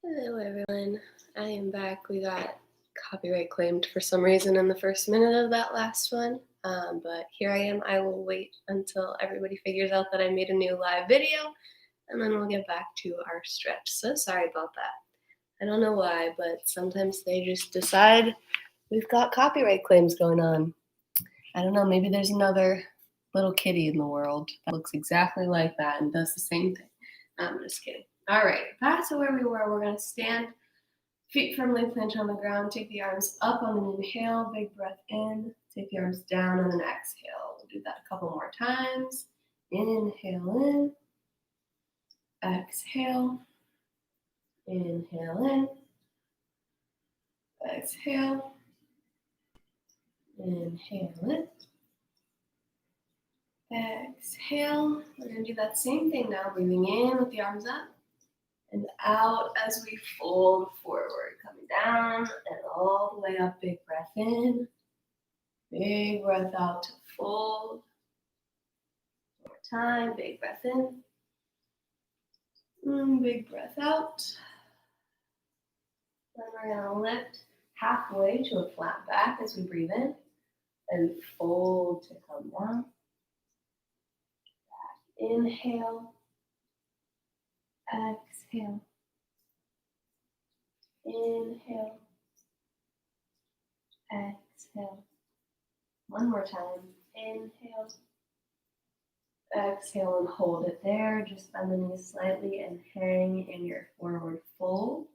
Hello, everyone. I am back. We got copyright claimed for some reason in the first minute of that last one. But here I am. I will wait until everybody figures out that I made a new live video, and then we'll get back to our stretch. So sorry about that. I don't know why, but sometimes they just decide we've got copyright claims going on. I don't know. Maybe there's another little kitty in the world that looks exactly like that and does the same thing. I'm just kidding. All right, back to where we were. We're going to stand, feet firmly planted on the ground. Take the arms up on an inhale, big breath in. Take the arms down on an exhale. We'll do that a couple more times. Inhale in, exhale, inhale in, exhale, inhale in, exhale. We're going to do that same thing now, breathing in with the arms up and out as we fold forward, coming down and all the way up. Big breath in, big breath out to fold. One more time, big breath in, big breath out. Then we're going to lift halfway to a flat back as we breathe in and fold to come down. Back, inhale, exhale, inhale, exhale. One more time, inhale, exhale, and hold it there. Just bend the knees slightly and hang in your forward fold.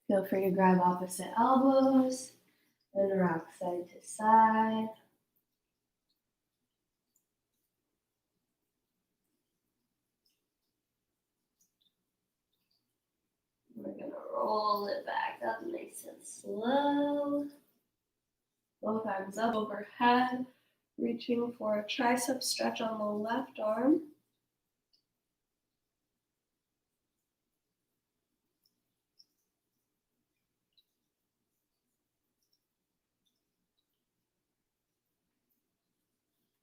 Feel free to grab opposite elbows and rock side to side. We're going to roll it back up nice and slow. Both arms up overhead, reaching for a tricep stretch on the left arm.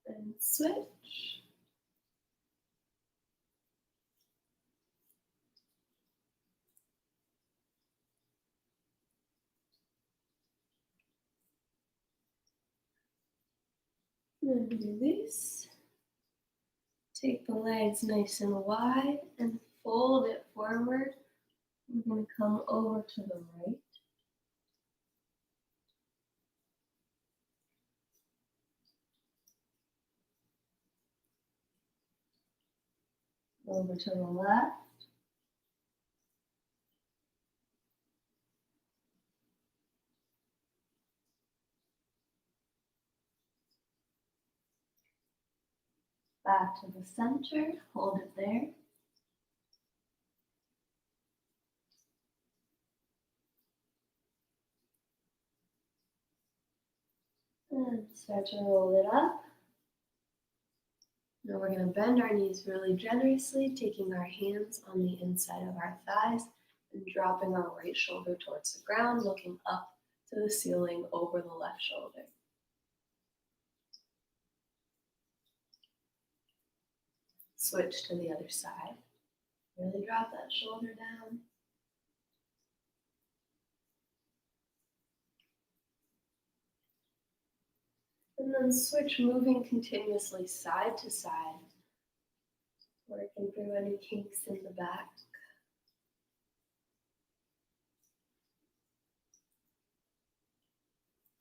And switch. And release. Take the legs nice and wide and fold it forward. We're going to come over to the right. Over to the left. Back to the center, hold it there. And start to roll it up. Now we're going to bend our knees really generously, taking our hands on the inside of our thighs and dropping our right shoulder towards the ground, looking up to the ceiling over the left shoulder. Switch to the other side. Really drop that shoulder down. And then switch, moving continuously side to side, working through any kinks in the back.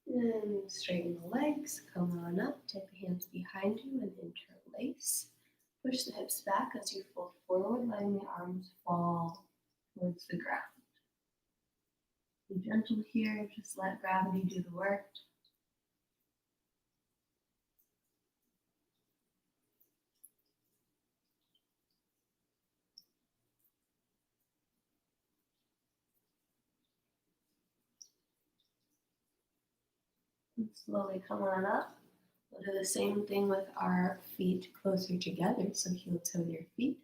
And straighten the legs, come on up, take the hands behind you and interlace. Push the hips back as you fold forward, letting the arms fall towards the ground. Be gentle here, just let gravity do the work. And slowly come on up. We'll do the same thing with our feet closer together, so heel toe your feet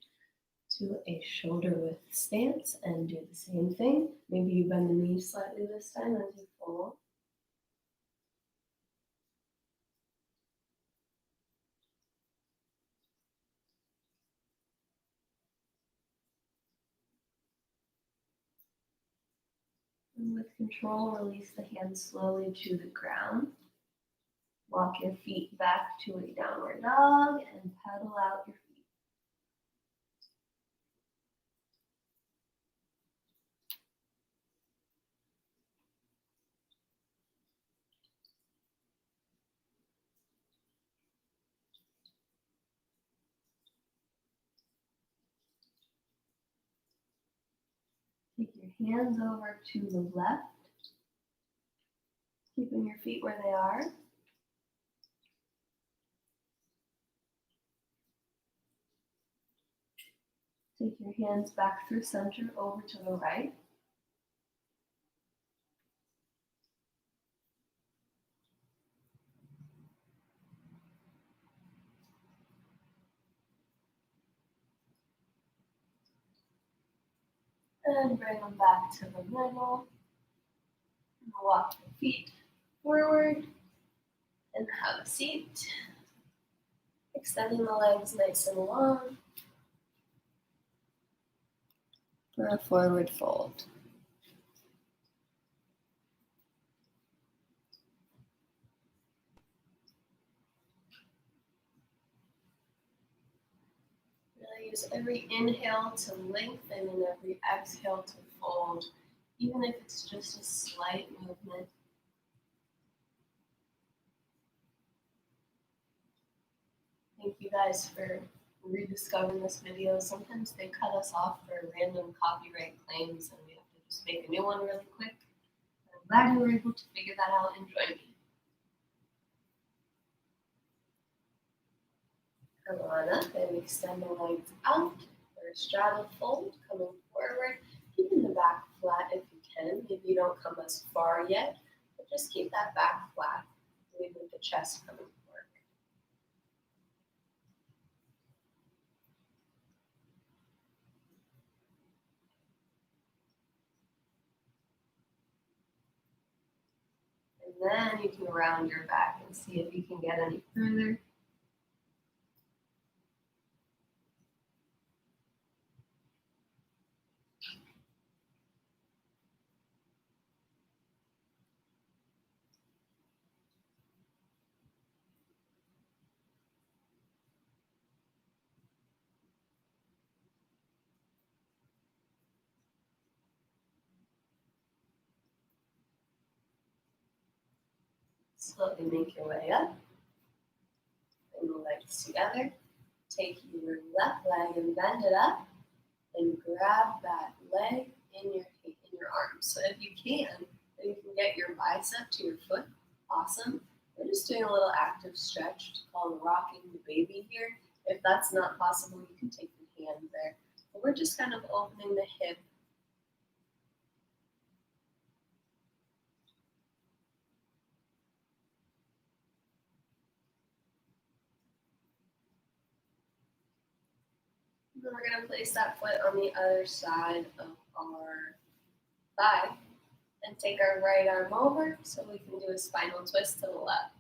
to a shoulder width stance and do the same thing. Maybe you bend the knees slightly this time as you fold. And with control, release the hands slowly to the ground. Walk your feet back to a downward dog and pedal out your feet. Take your hands over to the left, keeping your feet where they are. Take your hands back through center over to the right. And bring them back to the middle. And walk your feet forward and have a seat. Extending the legs nice and long for a forward fold. Really use every inhale to lengthen and every exhale to fold, even if it's just a slight movement. Thank you guys for rediscovering this video. Sometimes they cut us off for random copyright claims and we have to just make a new one really quick. I'm glad you were able to figure that out and join me. Come on up and extend the legs out for a straddle fold, coming forward, keeping the back flat if you can. Maybe you don't come as far yet, but just keep that back flat, leaving the chest coming forward. And then you can round your back and see if you can get any further. Slowly make your way up. Bring the legs together. Take your left leg and bend it up and grab that leg in your arm. So if you can, then you can get your bicep to your foot. Awesome. We're just doing a little active stretch called rocking the baby here. If that's not possible, you can take the hand there. But we're just kind of opening the hip. And then we're going to place that foot on the other side of our thigh and take our right arm over so we can do a spinal twist to the left.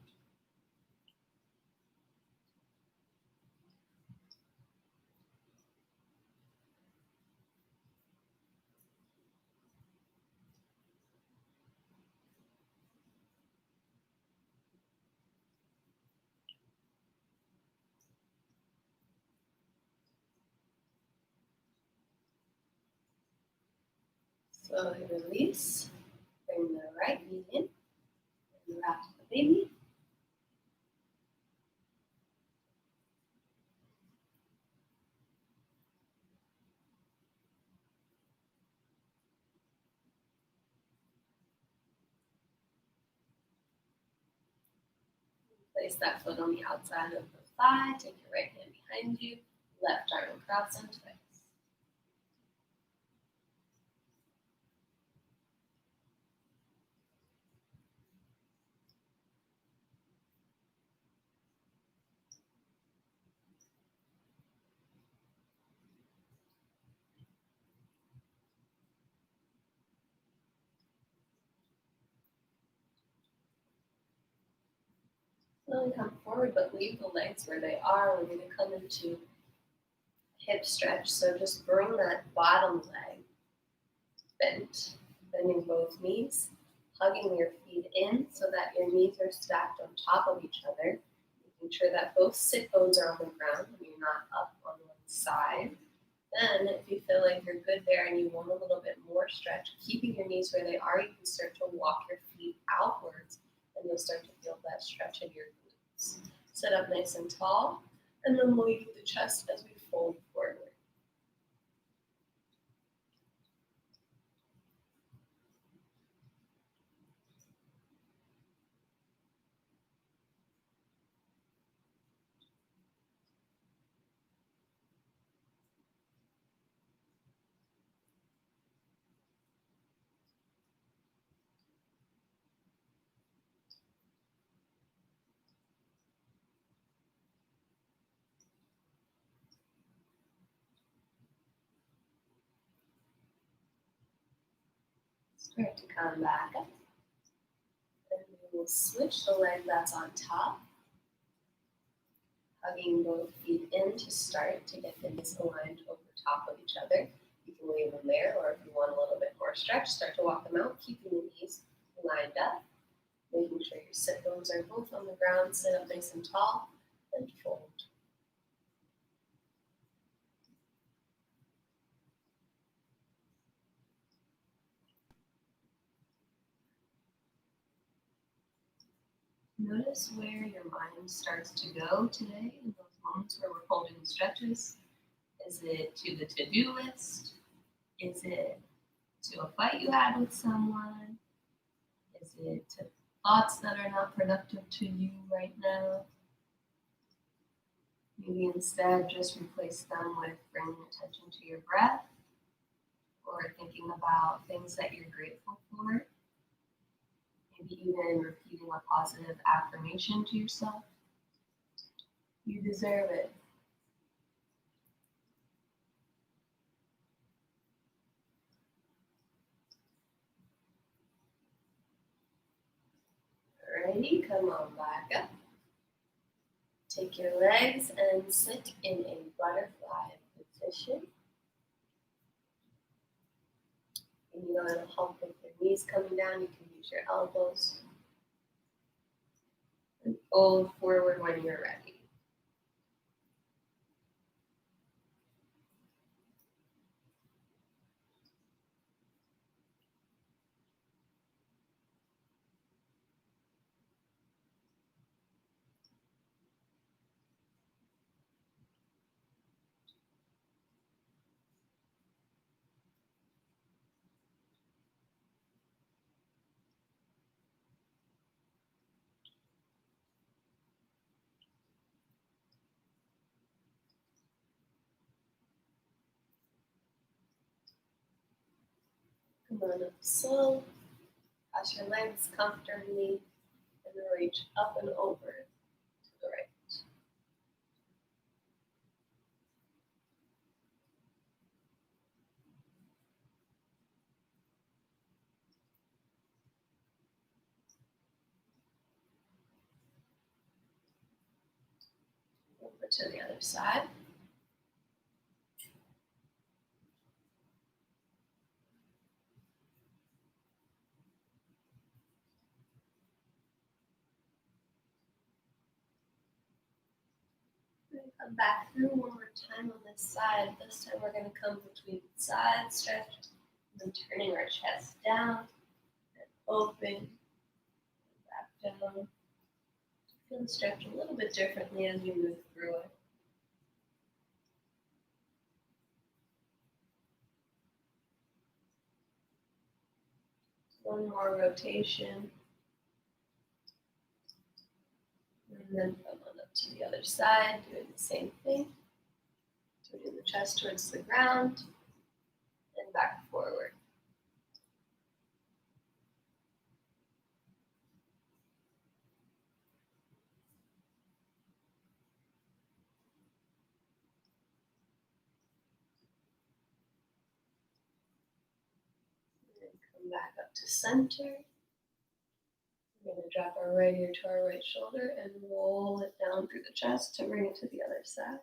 Slowly release. Bring the right knee in and wrap the baby. Place that foot on the outside of the thigh. Take your right hand behind you. Left arm across and twist. Slowly come forward, but leave the legs where they are. We're going to come into hip stretch. So just bring that bottom leg bent. Bending both knees, hugging your feet in so that your knees are stacked on top of each other, making sure that both sit bones are on the ground and you're not up on one side. Then, if you feel like you're good there and you want a little bit more stretch, keeping your knees where they are, you can start to walk your feet outwards and you'll start to feel that stretch in your glutes. Sit up nice and tall, and then leave the chest as we fold forward. Start to come back up. And we will switch the leg that's on top. Hugging both feet in to start to get the knees aligned over top of each other. You can leave them there, or if you want a little bit more stretch, start to walk them out, keeping the knees lined up. Making sure your sit bones are both on the ground, sit up nice and tall, and fold. Notice where your mind starts to go today in those moments where we're holding stretches. Is it to the to-do list? Is it to a fight you had with someone? Is it to thoughts that are not productive to you right now? Maybe instead just replace them with bringing attention to your breath or thinking about things that you're grateful for. Maybe even repeating a positive affirmation to yourself. You deserve it. Alrighty, come on back up. Take your legs and sit in a butterfly position. And you know it'll help with your knees coming down. You can use your elbows. And fold forward when you're ready. Come on up slow. Cross your legs comfortably and then reach up and over to the right. Over to the other side. Come back through one more time on this side. This time we're going to come between sides, stretch, and then turning our chest down and open, and back down. Feel the stretch a little bit differently as you move through it. One more rotation. And then come on up to the other side, doing the same thing. Turning the chest towards the ground and back forward. And come back up to center. We're going to drop our right ear to our right shoulder and roll it down through the chest to bring it to the other side.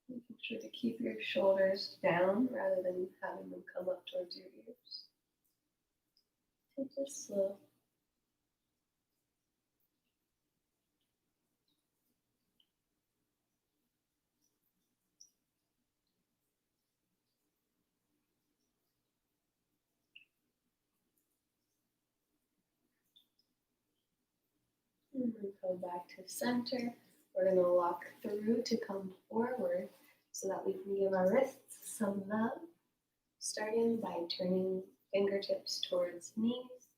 Making Sure to keep your shoulders down rather than having them come up towards your ears. Take this slow. And then go back to center. We're going to walk through to come forward so that we can give our wrists some love. Starting by turning fingertips towards knees.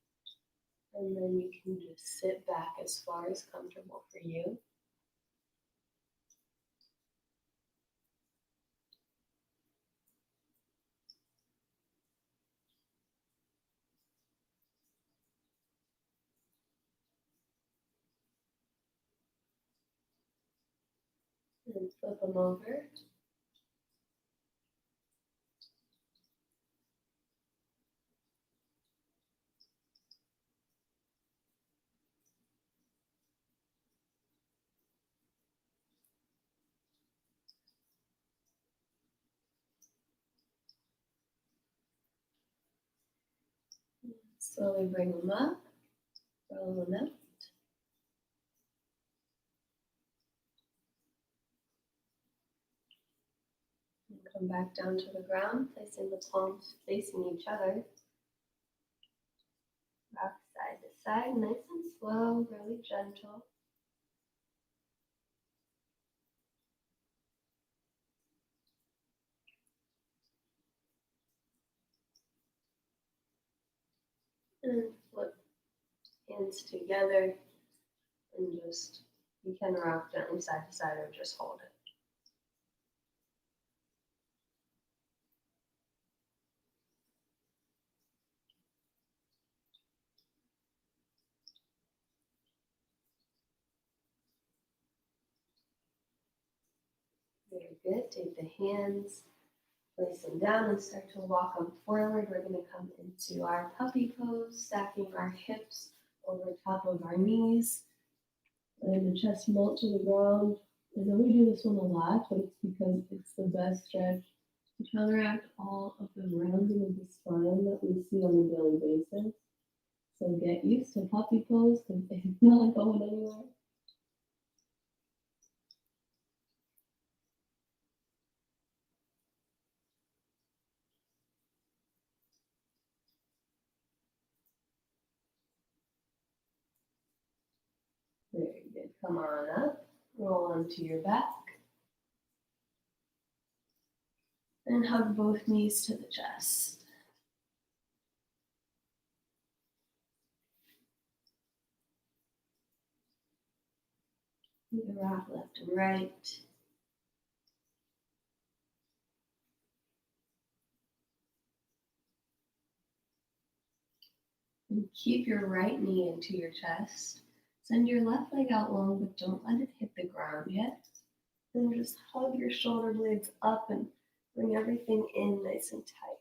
And then you can just sit back as far as comfortable for you. And flip them over. Slowly bring them up, roll them out. And come back down to the ground, placing the palms facing each other. Rock side to side, nice and slow, really gentle. And flip hands together and just, you can rock gently side to side or just hold it. Very good. Take the hands, place them down and start to walk them forward. We're going to come into our puppy pose, stacking our hips over top of our knees. Letting the chest melt to the ground. I know we do this one a lot, but it's because it's the best stretch to counteract all of the rounding of the spine that we see on a daily basis. So get used to puppy pose because it's not going anywhere. Very good. Come on up. Roll onto your back. And hug both knees to the chest. You can rock left and right. And keep your right knee into your chest. Send your left leg out long, but don't let it hit the ground yet. Then just hug your shoulder blades up and bring everything in nice and tight.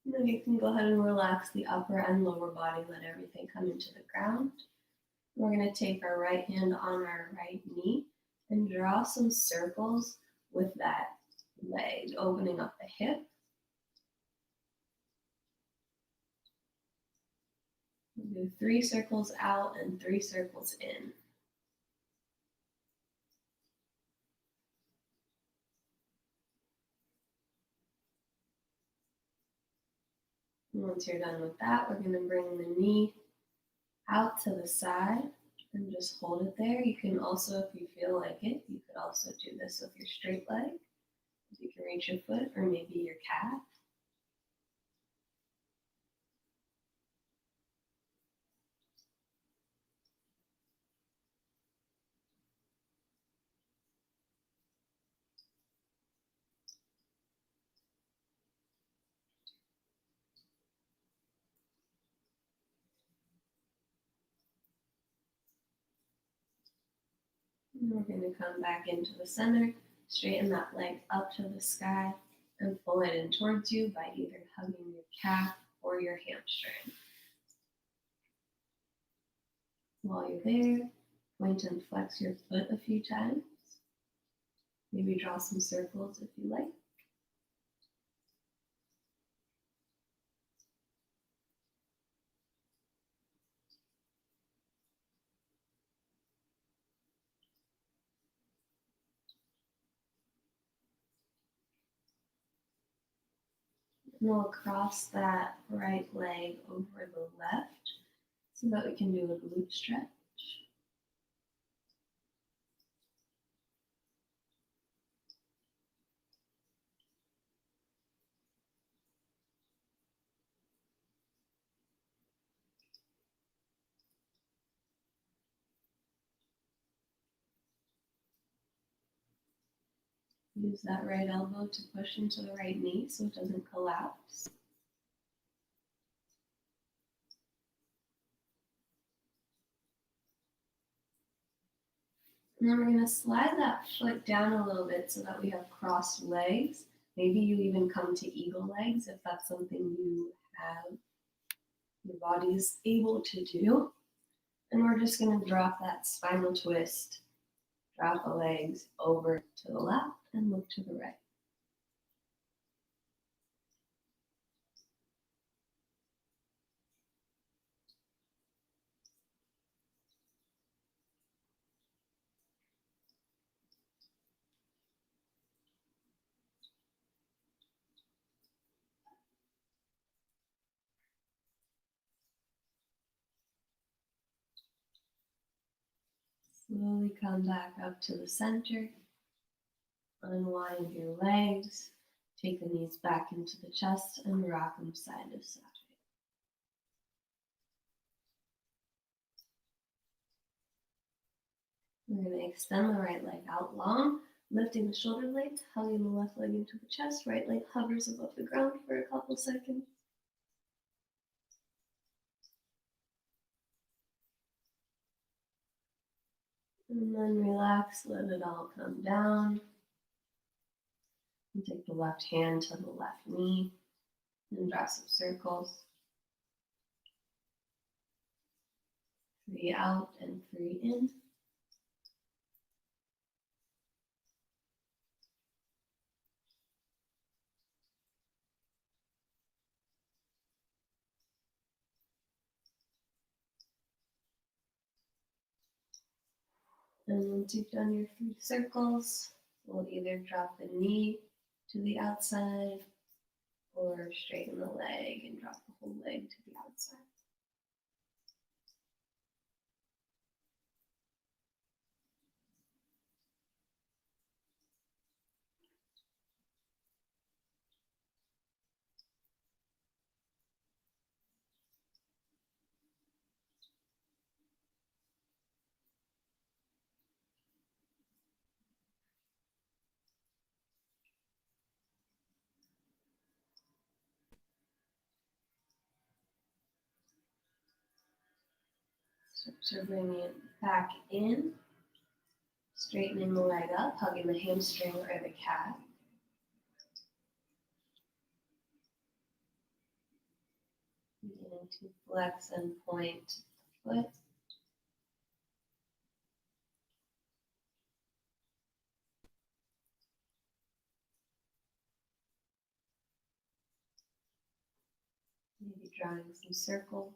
And then you can go ahead and relax the upper and lower body, let everything come into the ground. We're going to take our right hand on our right knee and draw some circles with that leg, opening up the hip. We'll do 3 circles out and 3 circles in. And once you're done with that, we're going to bring the knee out to the side and just hold it there. You can also, if you feel like it, you could also do this with your straight leg. You can reach your foot or maybe your calf. And we're going to come back into the center, straighten that leg up to the sky, and pull it in towards you by either hugging your calf or your hamstring. While you're there, point and flex your foot a few times. Maybe draw some circles if you like. And we'll cross that right leg over the left so that we can do a glute stretch. Use that right elbow to push into the right knee so it doesn't collapse. And then we're going to slide that foot down a little bit so that we have crossed legs. Maybe you even come to eagle legs if that's something you have, your body's able to do. And we're just going to drop that spinal twist, drop the legs over to the left and look to the right. Slowly come back up to the center. Unwind your legs. Take the knees back into the chest and rock them side to side. We're going to extend the right leg out long, lifting the shoulder blades, hugging the left leg into the chest. Right leg hovers above the ground for a couple seconds. And then relax, let it all come down. And take the left hand to the left knee and draw some circles. 3 out and 3 in. And once you've done your 3 circles, we'll either drop the knee to the outside or straighten the leg and drop the whole leg to the outside. So bring it back in, straightening the leg up, hugging the hamstring or the calf. Beginning to flex and point the foot. Maybe drawing some circles.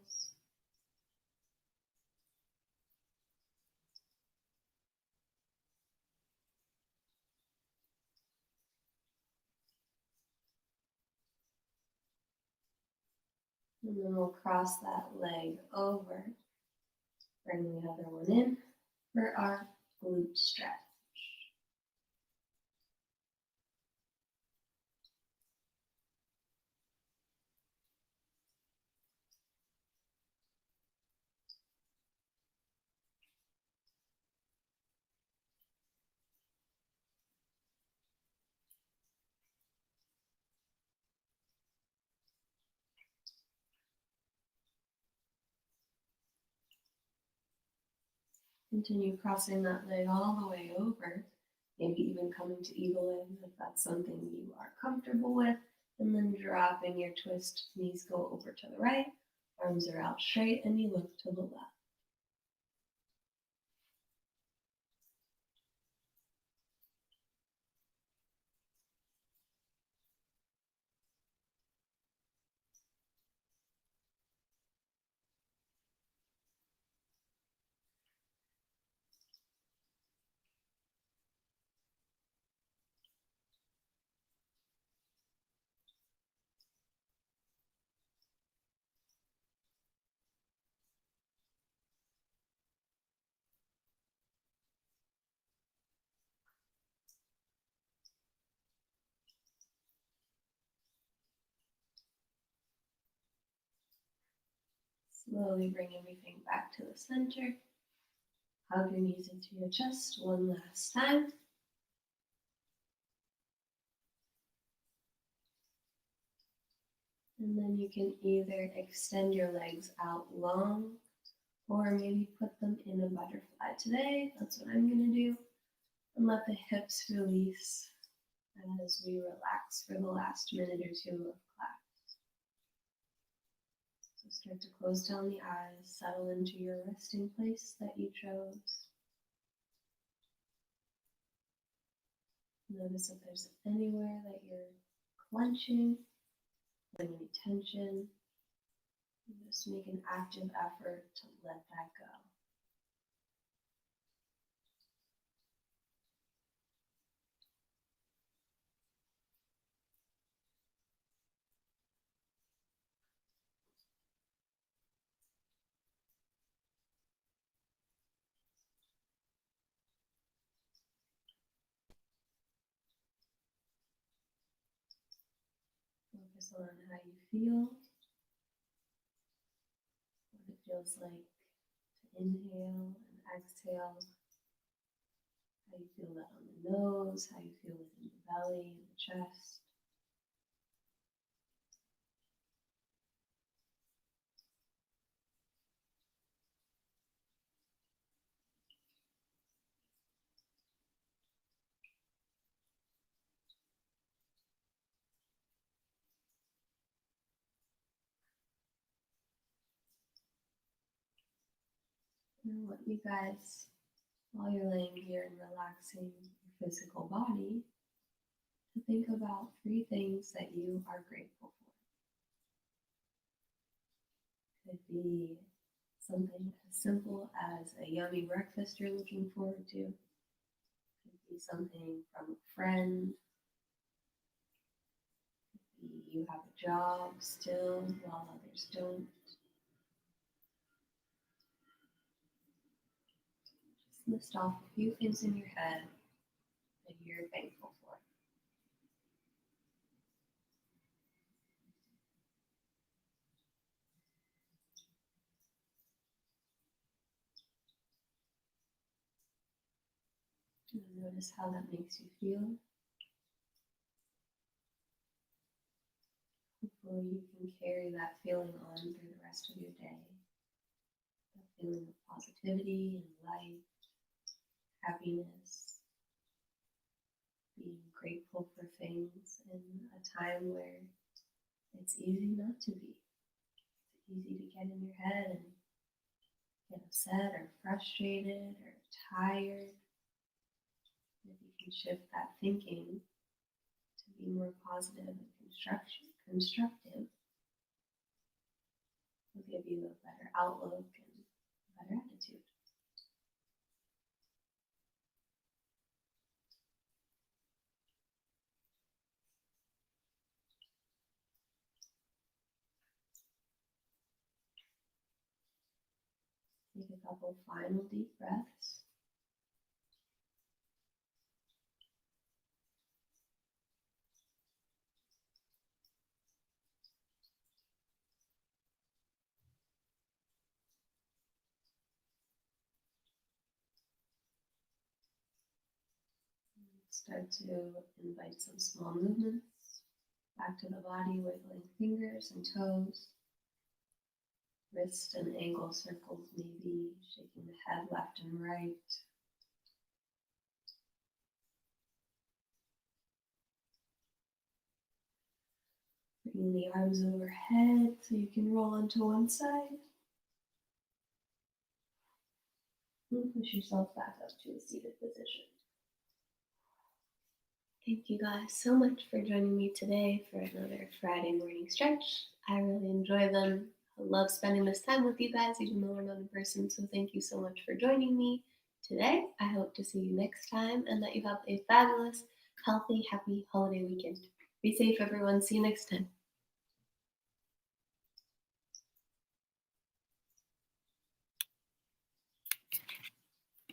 And then we'll cross that leg over, bring the other one in for our glute stretch. Continue crossing that leg all the way over, maybe even coming to eagle legs if that's something you are comfortable with, and then dropping your twist, knees go over to the right, arms are out straight, and you look to the left. Slowly bring everything back to the center. Hug your knees into your chest one last time. And then you can either extend your legs out long or maybe put them in a butterfly today. That's what I'm going to do. And let the hips release as we relax for the last minute or two of class. So start to close down the eyes, settle into your resting place that you chose. Notice if there's anywhere that you're clenching, any tension. And just make an active effort to let that go. Focus on how you feel, what it feels like to inhale and exhale, how you feel that on the nose, how you feel it in the belly and the chest. And I want you guys, while you're laying here and relaxing your physical body, to think about 3 things that you are grateful for. It could be something as simple as a yummy breakfast you're looking forward to. It could be something from a friend. It could be you have a job still while others don't. Just list off a few things in your head that you're thankful for. And notice how that makes you feel. Hopefully you can carry that feeling on through the rest of your day. That feeling of positivity and light, happiness, being grateful for things in a time where it's easy not to be. It's easy to get in your head and get upset or frustrated or tired. If you can shift that thinking to be more positive and constructive, will give you a better outlook and a better attitude. Take a couple final deep breaths. Start to invite some small movements back to the body, wiggling fingers and toes, wrist and ankle circles maybe, shaking the head left and right. Bringing the arms overhead so you can roll onto one side. And push yourself back up to a seated position. Thank you guys so much for joining me today for another Friday morning stretch. I really enjoy them. I love spending this time with you guys, even though we're not in person. So thank you so much for joining me today. I hope to see you next time and that you have a fabulous, healthy, happy holiday weekend. Be safe, everyone. See you next time.